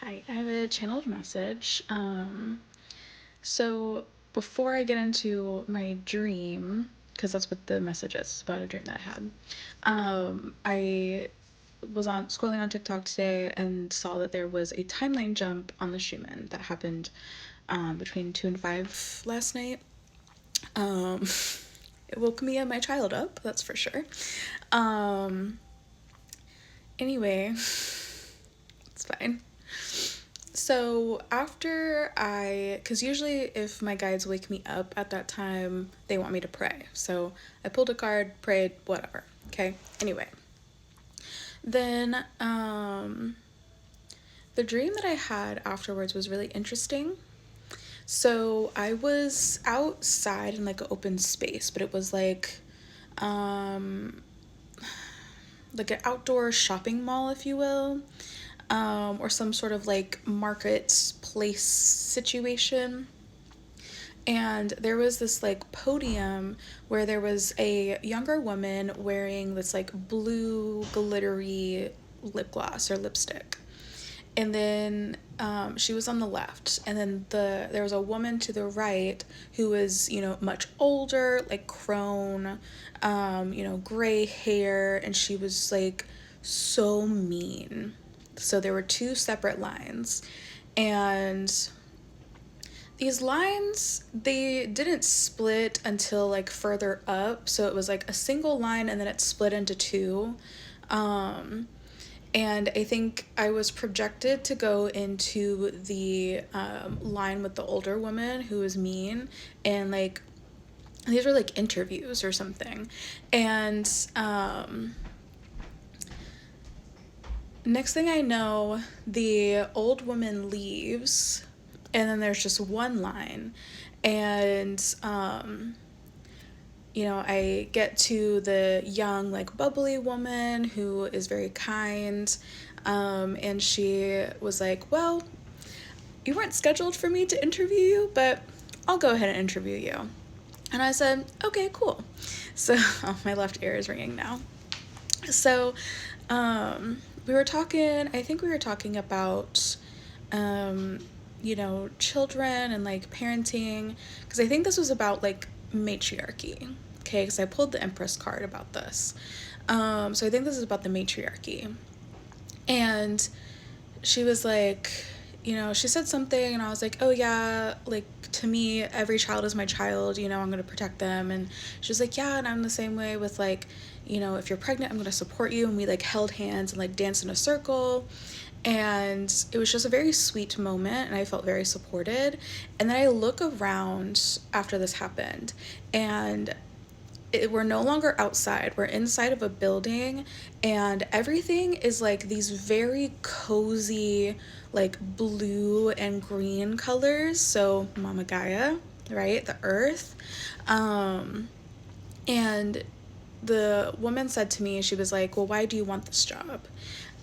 Hi, I have a channeled message. So before I get into my dream, because that's what the message is about a dream that I had, I was on scrolling on TikTok today and saw that there was a timeline jump on the Schumann that happened between 2 and 5 last night. Um, it woke me and my child up, that's for sure. Um, anyway, it's fine. So because usually if my guides wake me up at that time, they want me to pray. So I pulled a card, prayed, whatever. Okay. Anyway, then the dream that I had afterwards was really interesting. So I was outside in like an open space, but it was um, like an outdoor shopping mall, if you will. Or some sort of like market place situation. And there was this like podium where there was a younger woman wearing this like blue glittery lip gloss or lipstick. And then she was on the left, and then there was a woman to the right who was, much older, like crone, gray hair, and she was like so mean. So there were two separate lines, and these lines, they didn't split until like further up, so it was like a single line and then it split into two. And I think I was projected to go into the line with the older woman who was mean, and like these were like interviews or something. And next thing I know, the old woman leaves, and then there's just one line. And I get to the young, like, bubbly woman who is very kind. And she was like, well, you weren't scheduled for me to interview you, but I'll go ahead and interview you. And I said, okay, cool. So, my left ear is ringing now. So, I think we were talking about, children and like parenting, because I think this was about like matriarchy. Okay, because I pulled the Empress card about this. So I think this is about the matriarchy. And she was like, she said something, and I was like, oh yeah, like to me, every child is my child, I'm going to protect them. And she was like, yeah, and I'm the same way with like, if you're pregnant, I'm going to support you. And we like held hands and like danced in a circle. And it was just a very sweet moment, and I felt very supported. And then I look around after this happened, and we're no longer outside. We're inside of a building, and everything is like these very cozy, like blue and green colors. So Mama Gaia, right? The earth. And the woman said to me, she was like, well, why do you want this job?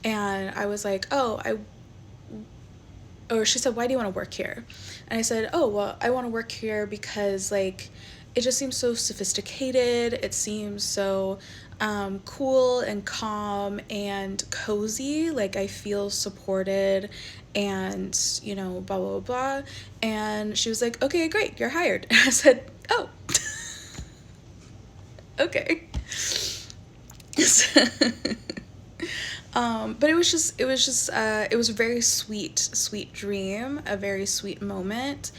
And I was like, or she said, why do you want to work here? And I said, oh, well, I want to work here because like it just seems so sophisticated. It seems so cool and calm and cozy. Like I feel supported and, blah, blah, blah. And she was like, okay, great, you're hired. And I said, oh, okay. But it was a very sweet dream, a very sweet moment.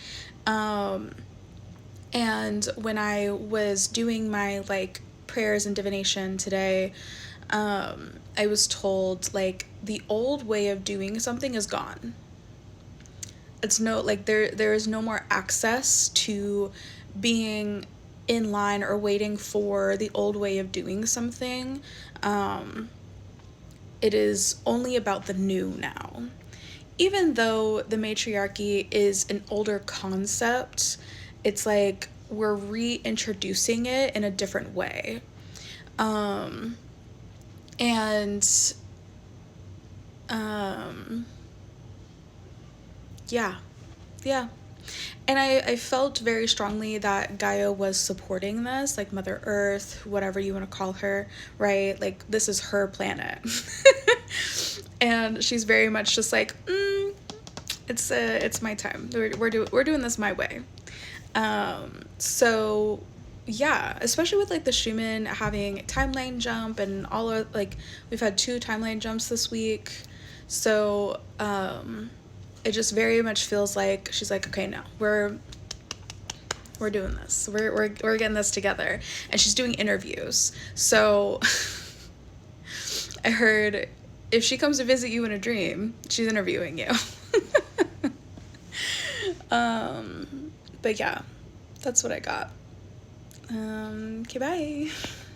And when I was doing my like prayers and divination today, I was told like the old way of doing something is gone. It's no, like there is no more access to being in line or waiting for the old way of doing something. It is only about the new now. Even though the matriarchy is an older concept, it's like we're reintroducing it in a different way. And yeah, yeah. And I felt very strongly that Gaia was supporting this, like Mother Earth, whatever you want to call her, right? Like, this is her planet. And she's very much just like, It's my time. We're doing this my way. So yeah, especially with like the Schumann having timeline jump and all of like we've had 2 timeline jumps this week. So it just very much feels like she's like, okay, no, we're doing this. We're getting this together. And she's doing interviews. So I heard if she comes to visit you in a dream, she's interviewing you. But yeah, that's what I got. Okay, bye.